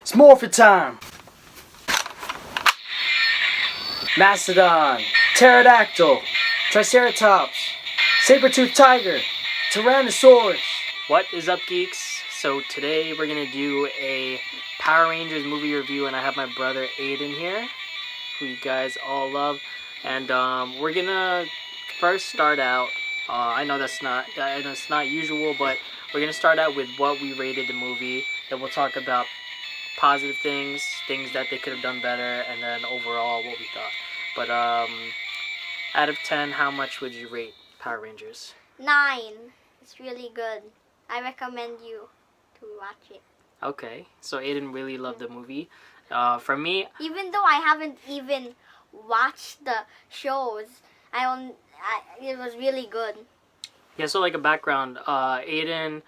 It's morphin' time! Mastodon, pterodactyl, triceratops, saber-toothed tiger, tyrannosaurus. What is up, geeks? So today we're gonna do a Power Rangers movie review, and I have my brother Aiden here, who you guys all love, and we're gonna first start out. I know it's not usual, but we're gonna start out with what we rated the movie. Then we'll talk about positive things that they could have done better, and then overall what we thought. But out of 10, how much would you rate Power Rangers? 9. It's really good. I recommend you to watch it. Okay, so Aiden really loved the movie. For me, even though I haven't even watched the shows, it was really good. Yeah, so like a background, Aiden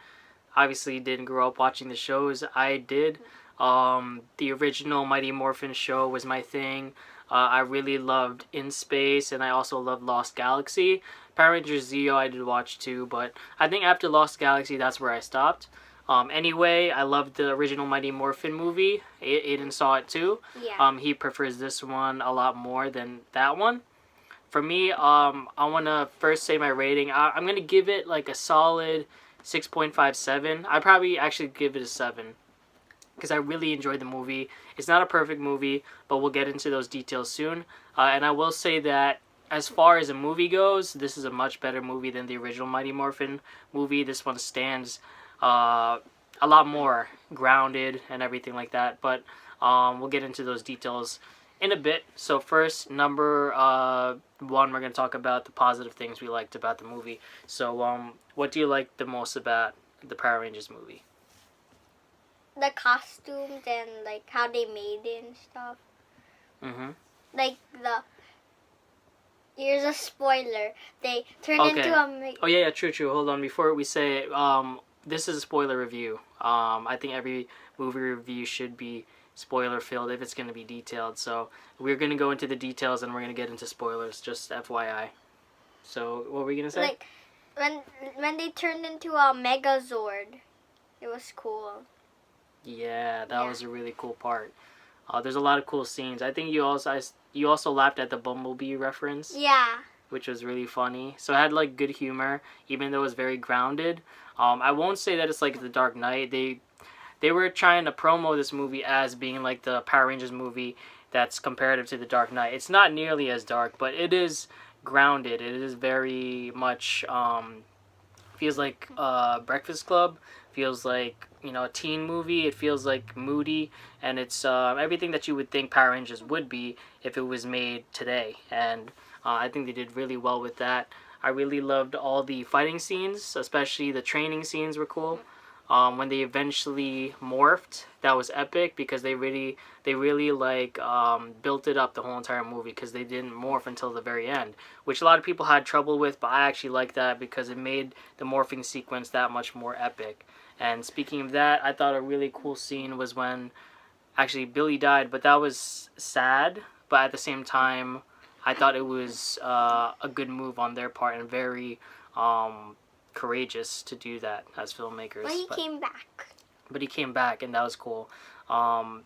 obviously didn't grow up watching the shows. I did. The original Mighty Morphin show was my thing. I really loved In Space, and I also loved Lost Galaxy. Power Rangers Zeo I did watch too, but I think after Lost Galaxy, that's where I stopped. Anyway, I loved the original Mighty Morphin movie. Aiden saw it too. Yeah. He prefers this one a lot more than that one. For me, I want to first say my rating. I'm going to give it like a solid 6.57. I'd probably actually give it a 7. Because I really enjoyed the movie. It's not a perfect movie, but we'll get into those details soon. And I will say that as far as a movie goes, this is a much better movie than the original Mighty Morphin movie. This one stands a lot more grounded and everything like that. But we'll get into those details in a bit. So first, number 1, we're going to talk about the positive things we liked about the movie. So what do you like the most about the Power Rangers movie? The costumes and like how they made it and stuff. Mm-hmm. Like here's a spoiler. They turn into a. Oh yeah, true. Hold on, before we say it, this is a spoiler review. I think every movie review should be spoiler filled if it's going to be detailed. So we're going to go into the details and we're going to get into spoilers. Just FYI. So what were we going to say? Like when they turned into a Megazord, it was cool. Yeah, that was a really cool part. There's a lot of cool scenes. I think you also laughed at the Bumblebee reference. Yeah. Which was really funny. So it had like good humor, even though it was very grounded. I won't say that it's like The Dark Knight. They were trying to promo this movie as being like the Power Rangers movie that's comparative to The Dark Knight. It's not nearly as dark, but it is grounded. It is very much feels like Breakfast Club. Feels like, a teen movie. It feels like moody, and it's everything that you would think Power Rangers would be if it was made today. And I think they did really well with that. I really loved all the fighting scenes, especially the training scenes were cool. When they eventually morphed, that was epic because they really like built it up the whole entire movie because they didn't morph until the very end, which a lot of people had trouble with, but I actually like that because it made the morphing sequence that much more epic. And speaking of that, I thought a really cool scene was when actually Billy died, but that was sad, but at the same time, I thought it was a good move on their part and very courageous to do that as filmmakers. But he came back. But he came back, and that was cool. And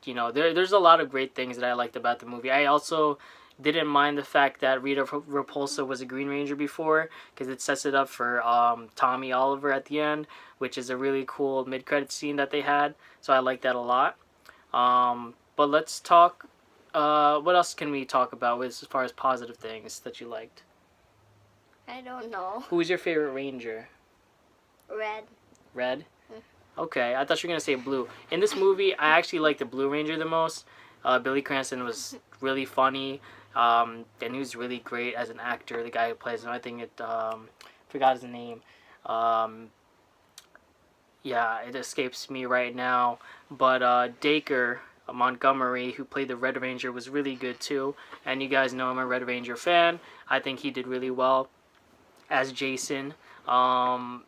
there's a lot of great things that I liked about the movie. I also didn't mind the fact that Rita Repulsa was a Green Ranger before, because it sets it up for Tommy Oliver at the end, which is a really cool mid-credit scene that they had. So I like that a lot. But let's talk. What else can we talk about as far as positive things that you liked? I don't know. Who was your favorite Ranger? Red. Red? Okay, I thought you were going to say blue. In this movie, I actually liked the Blue Ranger the most. Billy Cranston was really funny, and he was really great as an actor, the guy who plays him. I think forgot his name. Yeah, it escapes me right now. But Dacre Montgomery, who played the Red Ranger, was really good too. And you guys know I'm a Red Ranger fan. I think he did really well as Jason. I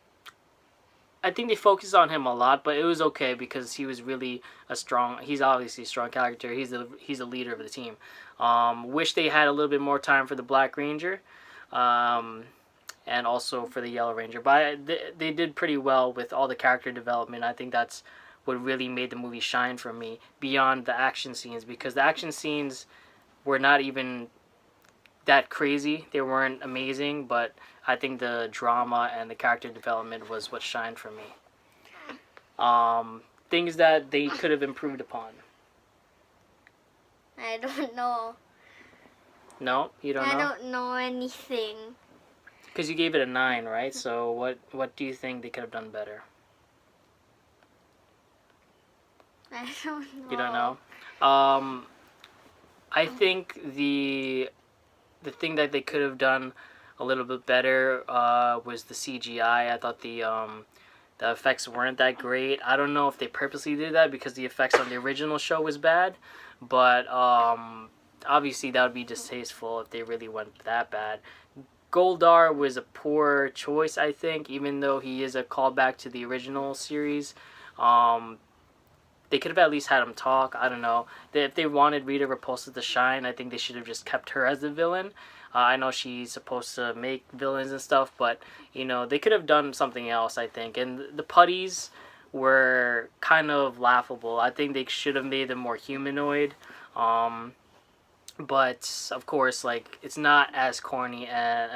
think they focused on him a lot, but it was okay because he was really he's obviously a strong character. He's the leader of the team. Wish they had a little bit more time for the Black Ranger, and also for the Yellow Ranger. But they did pretty well with all the character development. I think that's what really made the movie shine for me beyond the action scenes, because the action scenes were not even that crazy. They weren't amazing, but I think the drama and the character development was what shined for me. Things that they could have improved upon. I don't know. No, you don't know? I don't know anything. Because you gave it a 9, right? So what do you think they could have done better? I don't know. You don't know? I think the thing that they could have done a little bit better was the CGI. I thought the effects weren't that great. I don't know if they purposely did that because the effects on the original show was bad, but obviously that would be distasteful if they really went that bad. Goldar was a poor choice, I think, even though he is a callback to the original series. They could have at least had him talk. I don't know. If they wanted Rita Repulsa to shine, I think they should have just kept her as the villain. I know she's supposed to make villains and stuff, but, you know, they could have done something else, I think. And the putties were kind of laughable. I think they should have made them more humanoid. But, of course, like, it's not as corny and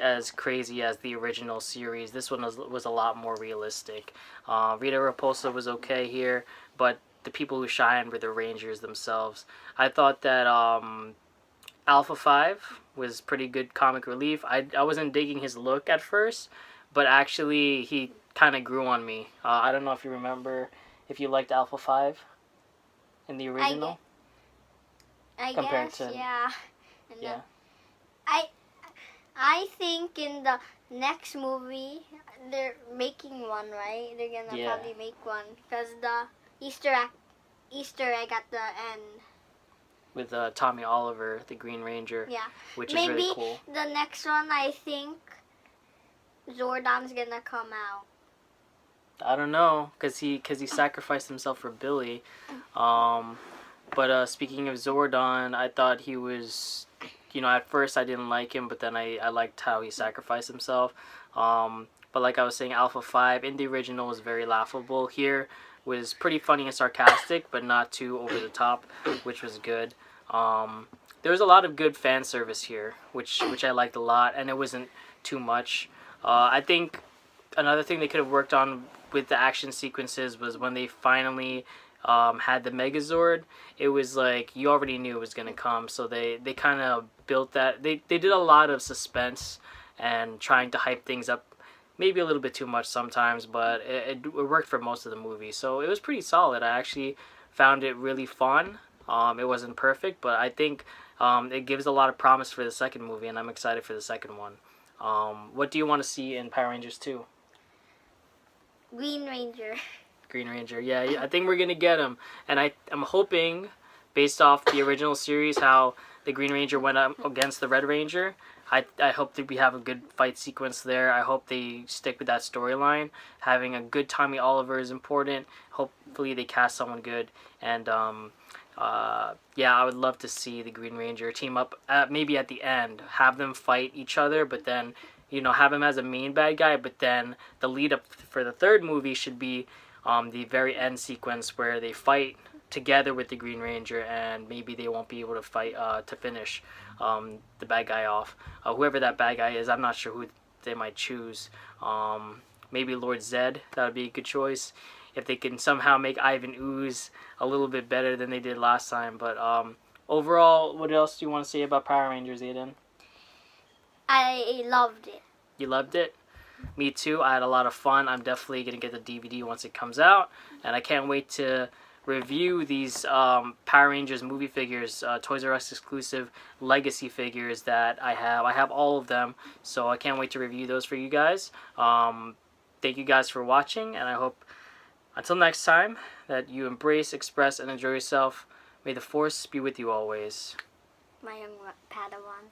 as crazy as the original series. This one was a lot more realistic. Rita Repulsa was okay here, but the people who shined were the Rangers themselves. I thought that Alpha 5 was pretty good comic relief. I wasn't digging his look at first, but actually he kind of grew on me. I don't know if you remember if you liked Alpha 5 in the original. I compared guess, to- yeah. Yeah. I think in the next movie, they're making one, right? They're gonna Yeah. probably make one. Because the Easter egg at the end. With Tommy Oliver, the Green Ranger, Yeah. which is Maybe really cool. the next one, I think Zordon's gonna come out. I don't know, cause he sacrificed himself for Billy. But speaking of Zordon, I thought he was, you know, at first I didn't like him, but then I liked how he sacrificed himself. But like I was saying, Alpha 5 in the original was very laughable. Here was pretty funny and sarcastic, but not too over the top, which was good. There was a lot of good fan service here, which I liked a lot, and it wasn't too much. I think another thing they could have worked on with the action sequences was when they finally had the Megazord. It was like you already knew it was gonna come, so they kind of built that. They did a lot of suspense and trying to hype things up, maybe a little bit too much sometimes, but it worked for most of the movie. So it was pretty solid. I actually found it really fun. It wasn't perfect, but I think it gives a lot of promise for the second movie, and I'm excited for the second one. What do you want to see in Power Rangers 2? Green Ranger. Green Ranger, yeah, I think we're gonna get him, and I'm hoping, based off the original series, how the Green Ranger went up against the Red Ranger. I hope that we have a good fight sequence there. I hope they stick with that storyline. Having a good Tommy Oliver is important. Hopefully they cast someone good, and yeah, I would love to see the Green Ranger team up. Maybe at the end, have them fight each other, but then, you know, have him as a main bad guy. But then the lead up for the third movie should be the very end sequence where they fight together with the Green Ranger, and maybe they won't be able to fight to finish the bad guy off. Whoever that bad guy is, I'm not sure who they might choose. Maybe Lord Zed, that would be a good choice. If they can somehow make Ivan Ooze a little bit better than they did last time. But overall, what else do you want to say about Power Rangers, Aiden? I loved it. You loved it? Me too. I had a lot of fun. I'm definitely going to get the DVD once it comes out. And I can't wait to review these Power Rangers movie figures, Toys R Us exclusive legacy figures that I have. I have all of them, so I can't wait to review those for you guys. Thank you guys for watching, and I hope until next time that you embrace, express, and enjoy yourself. May the Force be with you always. My young Padawan.